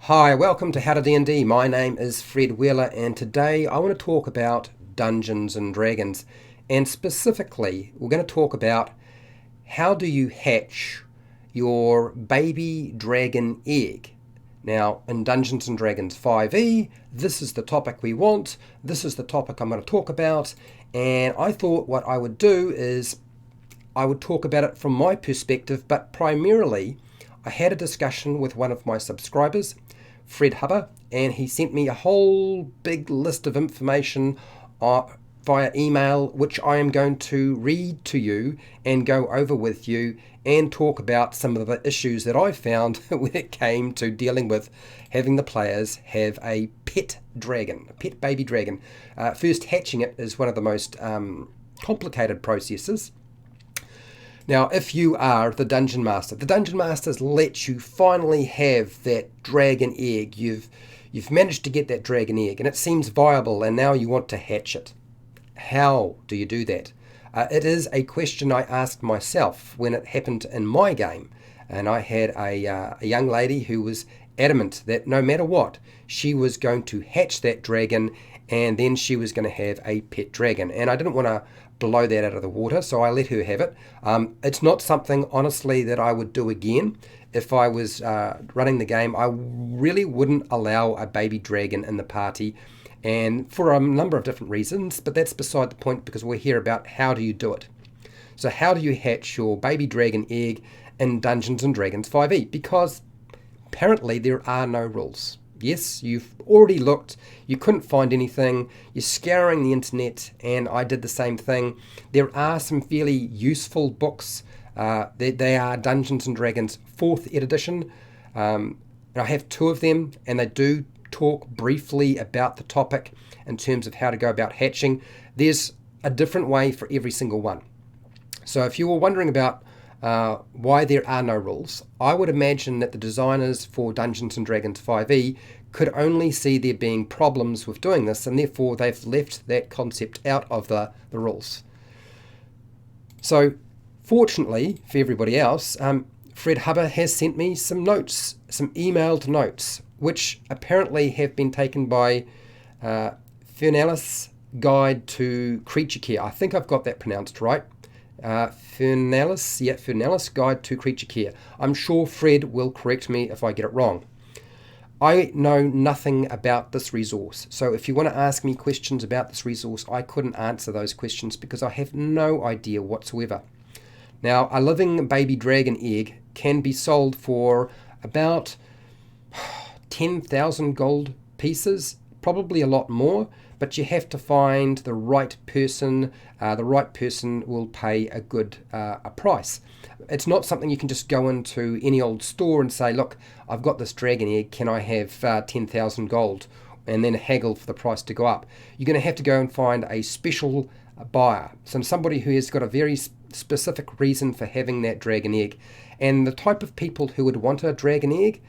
Hi, welcome to HowtoDandD. My name is Fred Wheeler, and today I want to talk about Dungeons and Dragons. And specifically, we're going to talk about how do you hatch your baby dragon egg. Now, in Dungeons and Dragons 5e, this is the topic we want. This is the topic I'm going to talk about. And I thought what I would do is I would talk about it from my perspective, but primarily I had a discussion with one of my subscribers, Fred Hubber, and he sent me a whole big list of information via email, which I am going to read to you and go over with you and talk about some of the issues that I found when it came to dealing with having the players have a pet dragon, a pet baby dragon. First, hatching it is one of the most complicated processes. Now, if you are the Dungeon Master, the Dungeon Masters let you finally have that dragon egg. You've managed to get that dragon egg, and it seems viable, and now you want to hatch it. How do you do that? It is a question I asked myself when it happened in my game, and I had a young lady who was adamant that no matter what, she was going to hatch that dragon, and then she was going to have a pet dragon. And I didn't want to blow that out of the water, so I let her have it. It's not something, honestly, that I would do again. If I was running the game, I really wouldn't allow a baby dragon in the party, and for a number of different reasons, but that's beside the point because we're here about how do you do it. So how do you hatch your baby dragon egg in Dungeons and Dragons 5e? Because apparently there are no rules. Yes, you've already looked, you couldn't find anything, you're scouring the internet, and I did the same thing. There are some fairly useful books. They are Dungeons and Dragons 4th edition. I have two of them, and they do talk briefly about the topic in terms of how to go about hatching. There's a different way for every single one. So if you were wondering about why there are no rules, I would imagine that the designers for Dungeons and Dragons 5e could only see there being problems with doing this, and therefore they've left that concept out of the rules. So fortunately for everybody else, Fred Hubber has sent me some notes, some emailed notes, which apparently have been taken by Fernalis Guide to Creature Care. I think I've got that pronounced right. Fernalis Guide to Creature Care. I'm sure Fred will correct me if I get it wrong. I know nothing about this resource, so if you want to ask me questions about this resource, I couldn't answer those questions because I have no idea whatsoever. Now, a living baby dragon egg can be sold for about 10,000 gold pieces, probably a lot more, but you have to find the right person. The right person will pay a good a price. It's not something you can just go into any old store and say, look, I've got this dragon egg, can I have 10,000 gold? And then haggle for the price to go up. You're going to have to go and find a special buyer, somebody who has got a very specific reason for having that dragon egg. And the type of people who would want a dragon egg,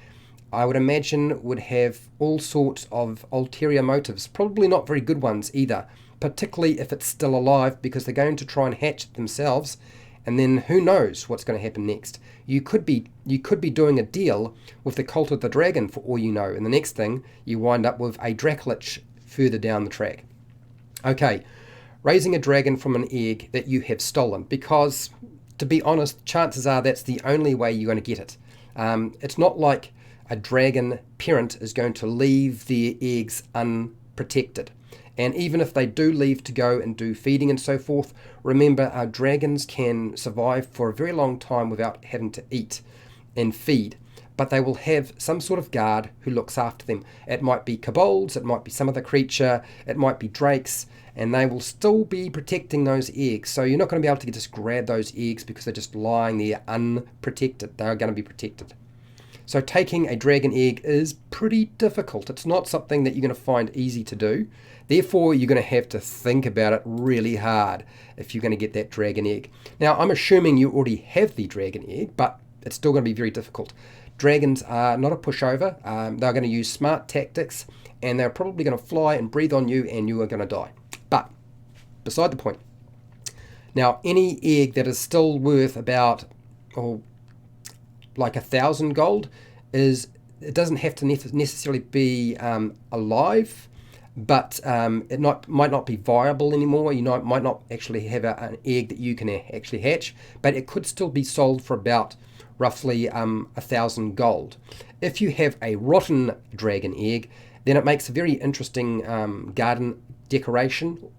I would imagine, would have all sorts of ulterior motives, probably not very good ones either, particularly if it's still alive, because they're going to try and hatch it themselves, and then who knows what's going to happen next. You could be doing a deal with the Cult of the Dragon for all you know, and the next thing you wind up with a Dracolich further down the track. Okay, raising a dragon from an egg that you have stolen, because to be honest, chances are that's the only way you're going to get it. It's not like a dragon parent is going to leave their eggs unprotected. And even if they do leave to go and do feeding and so forth, remember, our dragons can survive for a very long time without having to eat and feed. But they will have some sort of guard who looks after them. It might be kobolds, it might be some other creature, it might be drakes, and they will still be protecting those eggs. So you're not going to be able to just grab those eggs because they're just lying there unprotected. They are going to be protected. So taking a dragon egg is pretty difficult. It's not something that you're going to find easy to do. Therefore, you're going to have to think about it really hard if you're going to get that dragon egg. Now, I'm assuming you already have the dragon egg, but it's still going to be very difficult. Dragons are not a pushover. They're going to use smart tactics, and they're probably going to fly and breathe on you, and you are going to die. But beside the point. Now, any egg that is still worth about, like 1,000 gold is it doesn't have to necessarily be alive, but it might not be viable anymore. You might not actually have an egg that you can actually hatch, but it could still be sold for about roughly 1,000 gold. If you have a rotten dragon egg, then it makes a very interesting garden decoration,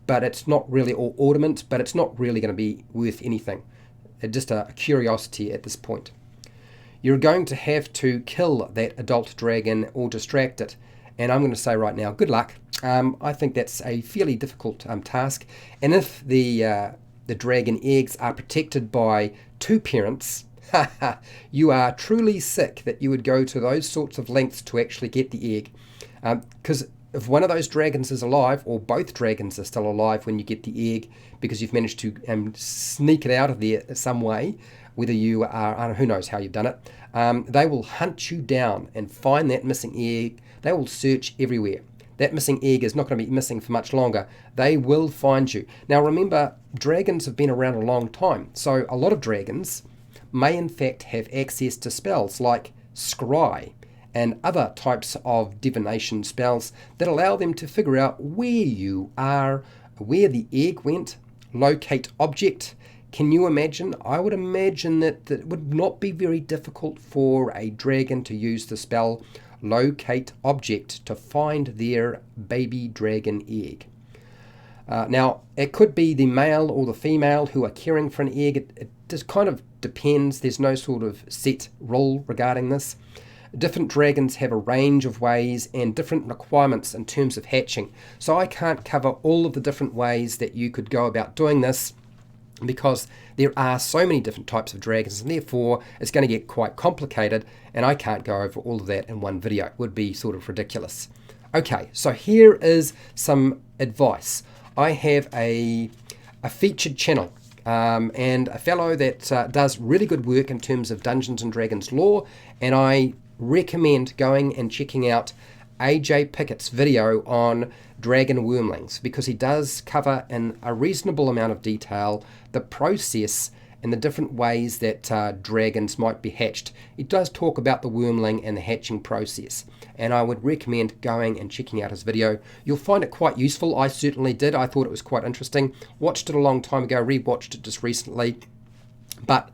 but it's not really, or ornament, but it's not really going to be worth anything. It's just a curiosity at this point. You're going to have to kill that adult dragon or distract it. And I'm going to say right now, good luck. I think that's a fairly difficult task. And if the dragon eggs are protected by two parents, you are truly sick that you would go to those sorts of lengths to actually get the egg. Because if one of those dragons is alive, or both dragons are still alive when you get the egg, because you've managed to sneak it out of there some way, whether you are, who knows how you've done it, they will hunt you down and find that missing egg. They will search everywhere. That missing egg is not going to be missing for much longer. They will find you. Now remember, dragons have been around a long time, so a lot of dragons may in fact have access to spells like scry and other types of divination spells that allow them to figure out where you are, where the egg went, locate object. Can you imagine? I would imagine that it would not be very difficult for a dragon to use the spell locate object to find their baby dragon egg. Now, it could be the male or the female who are caring for an egg. It just kind of depends. There's no sort of set rule regarding this. Different dragons have a range of ways and different requirements in terms of hatching. So I can't cover all of the different ways that you could go about doing this, because there are so many different types of dragons, and therefore it's going to get quite complicated, and I can't go over all of that in one video. It would be sort of ridiculous. Okay, so here is some advice. I have a featured channel and a fellow that does really good work in terms of Dungeons and Dragons lore, and I recommend going and checking out AJ Pickett's video on dragon wormlings, because he does cover in a reasonable amount of detail the process and the different ways that dragons might be hatched. He does talk about the wormling and the hatching process, and I would recommend going and checking out his video. You'll find it quite useful. I certainly did. I thought it was quite interesting. Watched it a long time ago, rewatched it just recently. But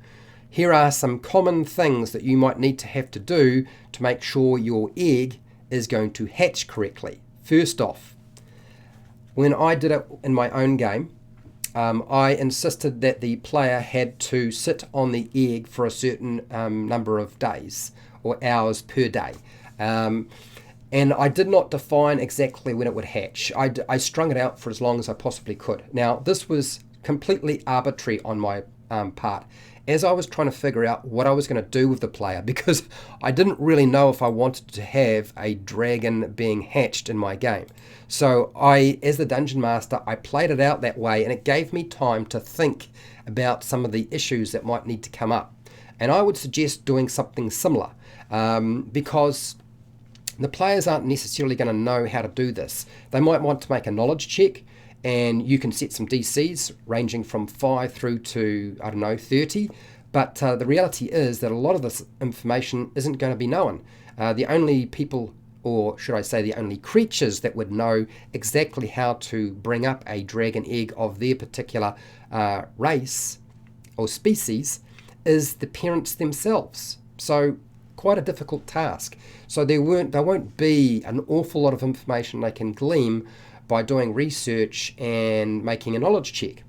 here are some common things that you might need to have to do to make sure your egg is going to hatch correctly. First off, when I did it in my own game, I insisted that the player had to sit on the egg for a certain number of days or hours per day. And I did not define exactly when it would hatch. I strung it out for as long as I possibly could. Now, this was completely arbitrary on my part, as I was trying to figure out what I was going to do with the player, because I didn't really know if I wanted to have a dragon being hatched in my game. So I, as the Dungeon Master, I played it out that way, and it gave me time to think about some of the issues that might need to come up. And I would suggest doing something similar, because the players aren't necessarily going to know how to do this. They might want to make a knowledge check, and you can set some DCs ranging from 5 through to, 30. But the reality is that a lot of this information isn't going to be known. The only people, or should I say the only creatures that would know exactly how to bring up a dragon egg of their particular race or species is the parents themselves. So quite a difficult task. So there won't be an awful lot of information they can glean by doing research and making a knowledge check.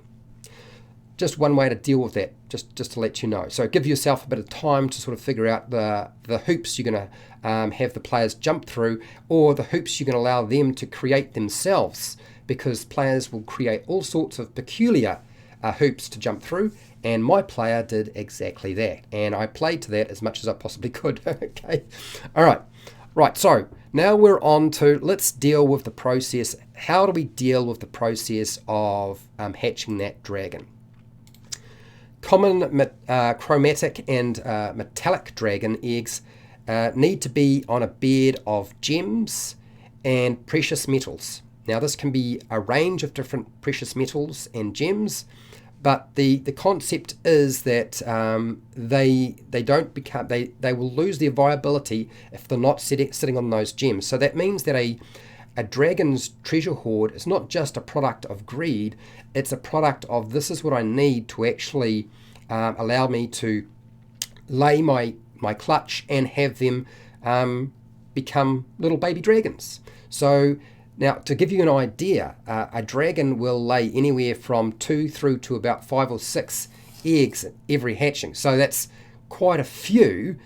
Just one way to deal with that, just to let you know. So give yourself a bit of time to sort of figure out the hoops you're going to have the players jump through, or the hoops you can allow them to create themselves, because players will create all sorts of peculiar hoops to jump through, and my player did exactly that, and I played to that as much as I possibly could. Okay, all right, so now we're on to, let's deal with the process. How do we deal with the process of hatching that dragon? Common chromatic and metallic dragon eggs need to be on a bed of gems and precious metals. Now this can be a range of different precious metals and gems, But the concept is that they will lose their viability if they're not sitting on those gems. So that means that a dragon's treasure hoard is not just a product of greed, it's a product of this is what I need to actually allow me to lay my clutch and have them become little baby dragons. So now, to give you an idea, a dragon will lay anywhere from 2 through to about 5 or 6 eggs every hatching. So that's quite a few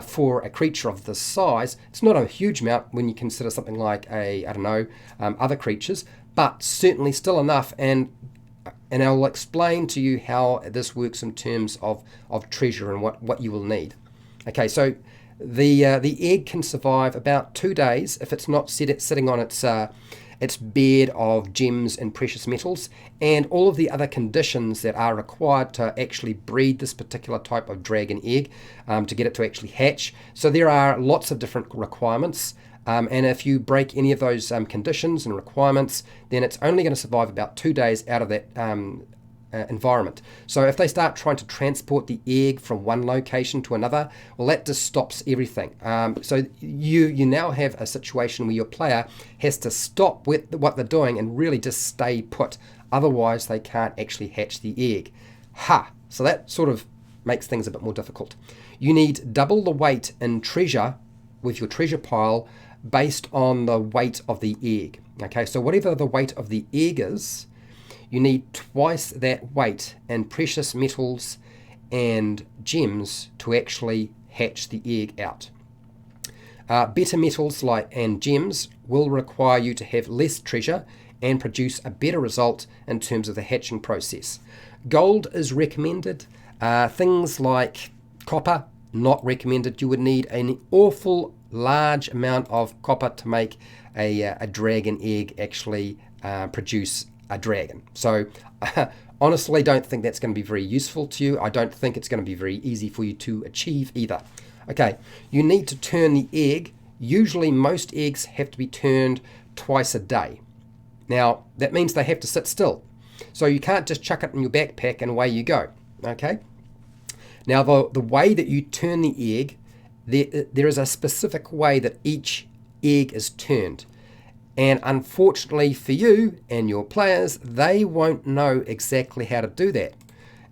for a creature of this size. It's not a huge amount when you consider something like other creatures, but certainly still enough. And I'll explain to you how this works in terms of treasure and what you will need. Okay, so the egg can survive about 2 days if it's not sitting on its bed of gems and precious metals, and all of the other conditions that are required to actually breed this particular type of dragon egg to get it to actually hatch. So there are lots of different requirements, and if you break any of those conditions and requirements, then it's only going to survive about 2 days out of that environment. So if they start trying to transport the egg from one location to another, well, that just stops everything. So you now have a situation where your player has to stop with what they're doing and really just stay put. Otherwise, they can't actually hatch the egg. So that sort of makes things a bit more difficult. You need double the weight in treasure with your treasure pile based on the weight of the egg. Okay, so whatever the weight of the egg is, you need twice that weight in precious metals and gems to actually hatch the egg out. Better metals and gems will require you to have less treasure and produce a better result in terms of the hatching process. Gold is recommended. Things like copper, not recommended. You would need an awful large amount of copper to make a dragon egg actually produce a dragon. So honestly, don't think that's going to be very useful to you. I don't think it's going to be very easy for you to achieve either. Okay, you need to turn the egg. Usually most eggs have to be turned twice a day. Now, that means they have to sit still. So you can't just chuck it in your backpack and away you go. Okay? Now, the way that you turn the egg, there is a specific way that each egg is turned. And unfortunately for you and your players, they won't know exactly how to do that.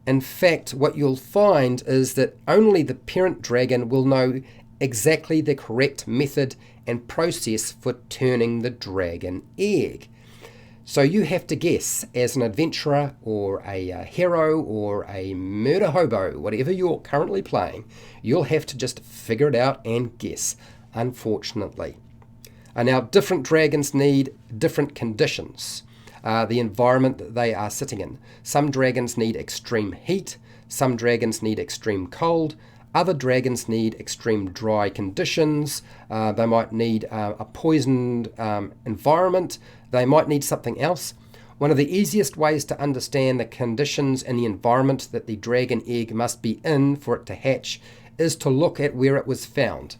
In fact, what you'll find is that only the parent dragon will know exactly the correct method and process for turning the dragon egg. So you have to guess, as an adventurer or a hero or a murder hobo, whatever you're currently playing, you'll have to just figure it out and guess, unfortunately. Now, different dragons need different conditions, the environment that they are sitting in. Some dragons need extreme heat, some dragons need extreme cold, other dragons need extreme dry conditions, they might need a poisoned environment, they might need something else. One of the easiest ways to understand the conditions and the environment that the dragon egg must be in for it to hatch is to look at where it was found.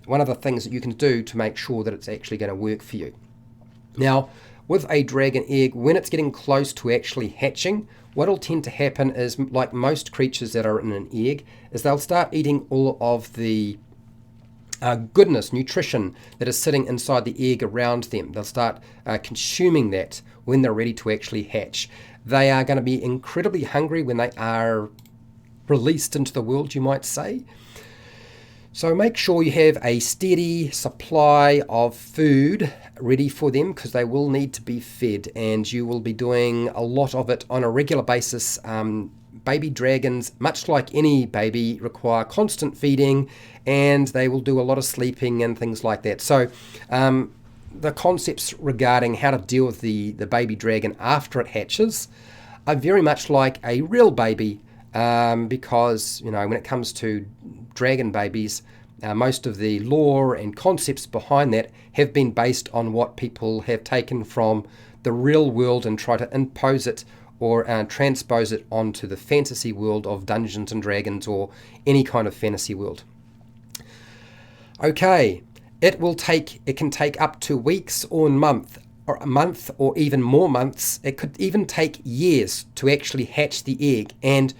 One of the things that you can do to make sure that it's actually going to work for you. Now, with a dragon egg, when it's getting close to actually hatching, what will tend to happen is, like most creatures that are in an egg, is they'll start eating all of the goodness, nutrition that is sitting inside the egg around them. They'll start consuming that when they're ready to actually hatch. They are going to be incredibly hungry when they are released into the world, you might say. So make sure you have a steady supply of food ready for them, because they will need to be fed, and you will be doing a lot of it on a regular basis. Baby dragons, much like any baby, require constant feeding, and they will do a lot of sleeping and things like that. So the concepts regarding how to deal with the baby dragon after it hatches are very much like a real baby, because when it comes to dragon babies, most of the lore and concepts behind that have been based on what people have taken from the real world and try to impose it or transpose it onto the fantasy world of Dungeons and Dragons or any kind of fantasy world. Okay, it can take up to weeks or months or a month or even more months. It could even take years to actually hatch the egg, and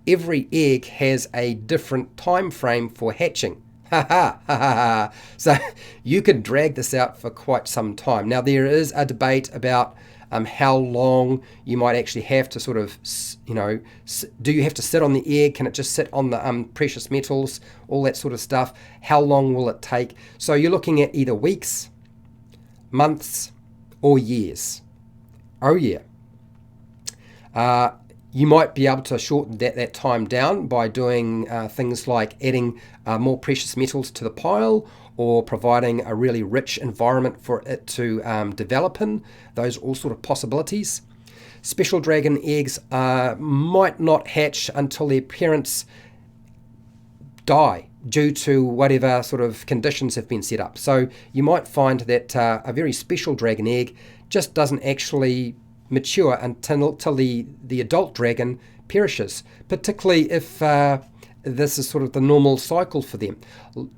every egg has a different time frame for hatching. Ha ha ha ha. So you could drag this out for quite some time. Now there is a debate about how long you might actually have to sort of, do you have to sit on the egg? Can it just sit on the precious metals? All that sort of stuff. How long will it take? So you're looking at either weeks, months, or years. Oh yeah. You might be able to shorten that time down by doing things like adding more precious metals to the pile, or providing a really rich environment for it to develop in. Those are all sort of possibilities. Special dragon eggs might not hatch until their parents die due to whatever sort of conditions have been set up. So you might find that a very special dragon egg just doesn't actually mature until the adult dragon perishes, particularly if this is sort of the normal cycle for them.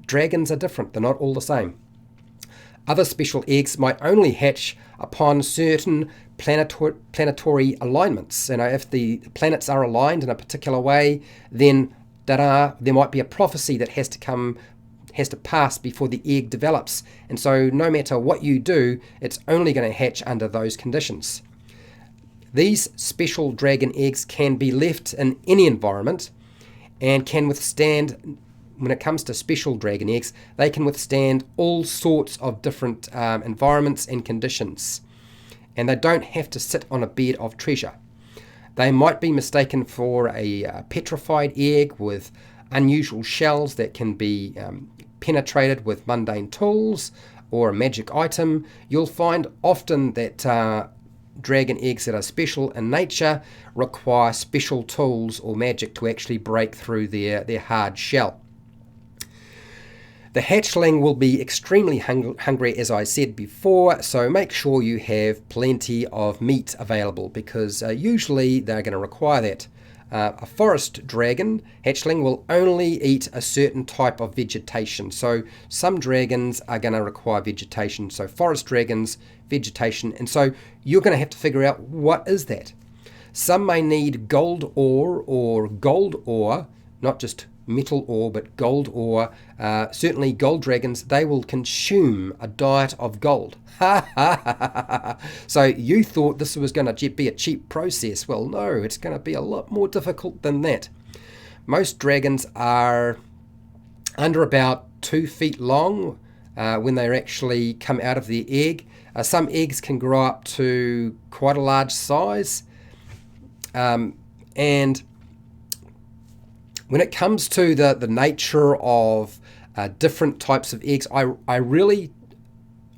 Dragons are different, they're not all the same. Other special eggs might only hatch upon certain planetary alignments. If the planets are aligned in a particular way, then there might be a prophecy that has to pass before the egg develops. And so no matter what you do, it's only going to hatch under those conditions. These special dragon eggs can be left in any environment and can withstand, when it comes to special dragon eggs, they can withstand all sorts of different environments and conditions. And they don't have to sit on a bed of treasure. They might be mistaken for a petrified egg with unusual shells that can be penetrated with mundane tools or a magic item. You'll find often that dragon eggs that are special in nature require special tools or magic to actually break through their hard shell. The hatchling will be extremely hungry, as I said before, so make sure you have plenty of meat available, because usually they're going to require that. A forest dragon hatchling will only eat a certain type of vegetation. So some dragons are going to require vegetation. So forest dragons, vegetation. And so you're going to have to figure out, what is that? Some may need gold ore, not just metal ore, but gold ore. Certainly gold dragons, they will consume a diet of gold. So you thought this was going to be a cheap process. Well, no, it's going to be a lot more difficult than that. Most dragons are under about 2 feet long when they actually come out of the egg. Some eggs can grow up to quite a large size. And when it comes to the nature of different types of eggs, I really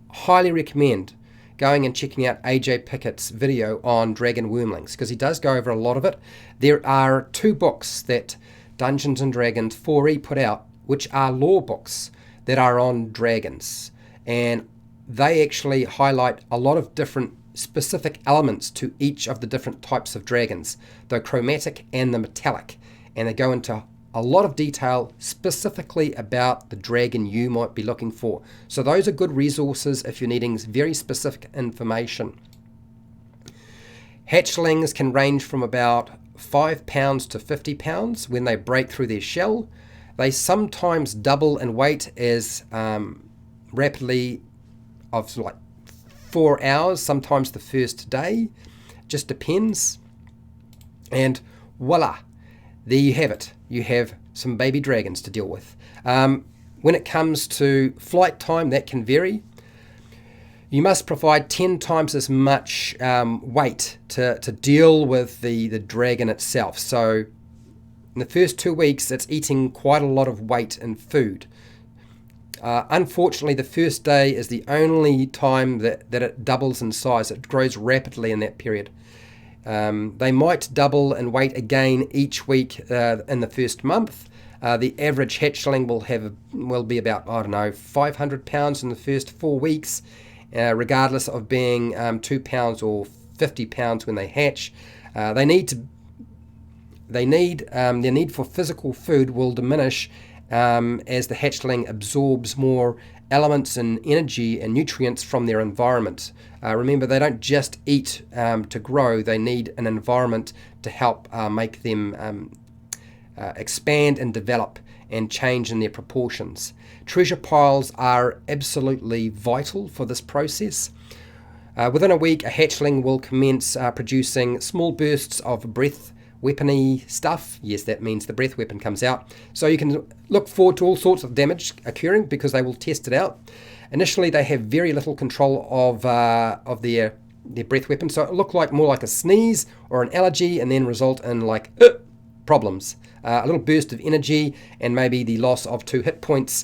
highly recommend going and checking out AJ Pickett's video on dragon wormlings, because he does go over a lot of it. There are 2 books that Dungeons & Dragons 4E put out, which are lore books that are on dragons, and they actually highlight a lot of different specific elements to each of the different types of dragons, the chromatic and the metallic, and they go into a lot of detail specifically about the dragon you might be looking for. So those are good resources if you're needing very specific information. Hatchlings can range from about 5 pounds to 50 pounds when they break through their shell. They sometimes double in weight as rapidly of like 4 hours, sometimes the first day, just depends. And voila, there you have it. You have some baby dragons to deal with. When it comes to flight time, that can vary. You must provide 10 times as much weight to deal with the dragon itself. So in the first 2 weeks, it's eating quite a lot of weight and food. Unfortunately, the first day is the only time that it doubles in size. It grows rapidly in that period. They might double in weight again each week in the first month. The average hatchling will be about, 500 pounds in the first 4 weeks, regardless of being 2 pounds or 50 pounds when they hatch. Their need for physical food will diminish as the hatchling absorbs more elements and energy and nutrients from their environment. Remember, they don't just eat to grow, they need an environment to help make them expand and develop and change in their proportions. Treasure piles are absolutely vital for this process. Within a week, a hatchling will commence producing small bursts of breath weapony stuff. Yes, that means the breath weapon comes out. So you can look forward to all sorts of damage occurring because they will test it out. Initially, they have very little control of their breath weapon, so it'll look like more like a sneeze or an allergy, and then result in like problems. A little burst of energy and maybe the loss of 2 hit points,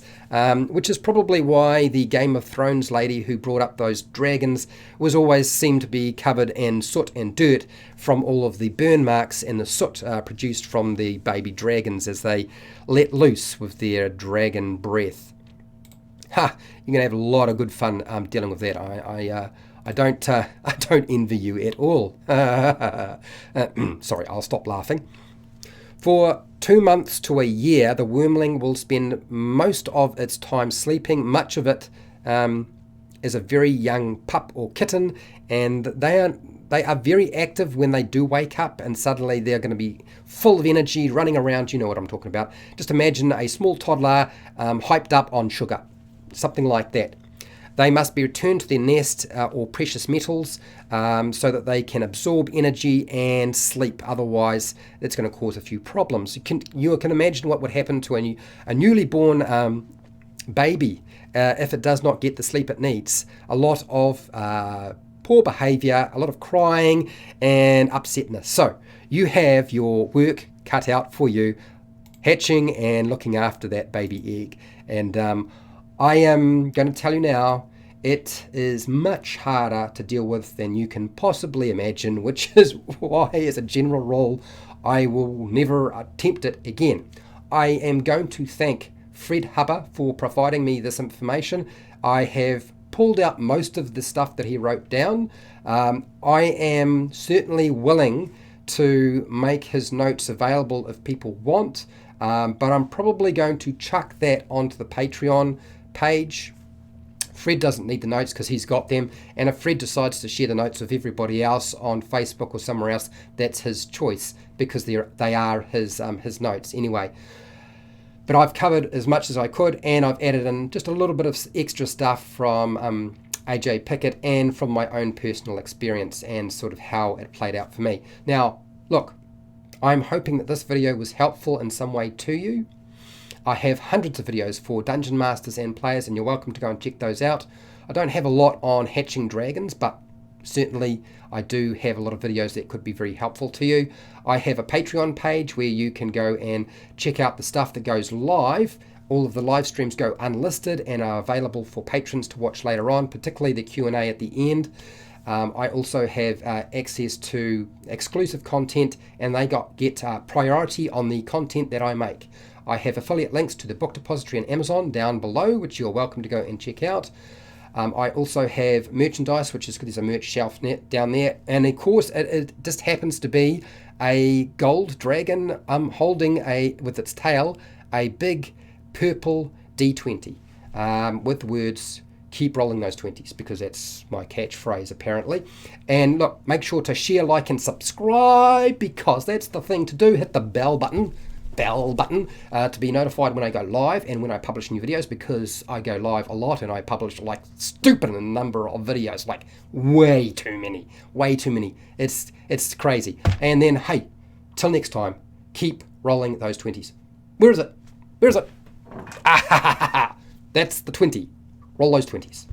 which is probably why the Game of Thrones lady who brought up those dragons was always seemed to be covered in soot and dirt from all of the burn marks and the soot produced from the baby dragons as they let loose with their dragon breath. Ha! You're gonna have a lot of good fun dealing with that. I don't envy you at all. Sorry, I'll stop laughing. For 2 months to a year, the wormling will spend most of its time sleeping, much of it as a very young pup or kitten, and they are very active when they do wake up, and suddenly they're going to be full of energy, running around. You know what I'm talking about. Just imagine a small toddler hyped up on sugar, something like that. They must be returned to their nest or precious metals so that they can absorb energy and sleep. Otherwise, it's going to cause a few problems. You can imagine what would happen to a newly born baby if it does not get the sleep it needs. A lot of poor behavior, a lot of crying and upsetness. So you have your work cut out for you, hatching and looking after that baby egg. And I am going to tell you now, it is much harder to deal with than you can possibly imagine, which is why, as a general rule, I will never attempt it again. I am going to thank Fred Hubber for providing me this information. I have pulled out most of the stuff that he wrote down. I am certainly willing to make his notes available if people want, but I'm probably going to chuck that onto the Patreon page. Fred doesn't need the notes because he's got them, and if Fred decides to share the notes with everybody else on Facebook or somewhere else, that's his choice, because they are his notes anyway. But I've covered as much as I could, and I've added in just a little bit of extra stuff from AJ Pickett and from my own personal experience and sort of how it played out for me. Now, look, I'm hoping that this video was helpful in some way to you. I have hundreds of videos for dungeon masters and players, and you're welcome to go and check those out. I don't have a lot on hatching dragons, but certainly I do have a lot of videos that could be very helpful to you. I have a Patreon page where you can go and check out the stuff that goes live. All of the live streams go unlisted and are available for patrons to watch later on, particularly the Q&A at the end. I also have access to exclusive content, and they get priority on the content that I make. I have affiliate links to the book depository and Amazon down below, which you're welcome to go and check out. I also have merchandise, which is there's a merch shelf down there, and of course it just happens to be a gold dragon holding with its tail a big purple D20 with the words "keep rolling those 20s," because that's my catchphrase apparently. And look, make sure to share, like, and subscribe, because that's the thing to do. Hit the bell button to be notified when I go live and when I publish new videos, because I go live a lot and I publish like stupid a number of videos, like way too many. It's crazy. And then, hey, till next time, keep rolling those 20s. Where is it? That's the 20. Roll those 20s.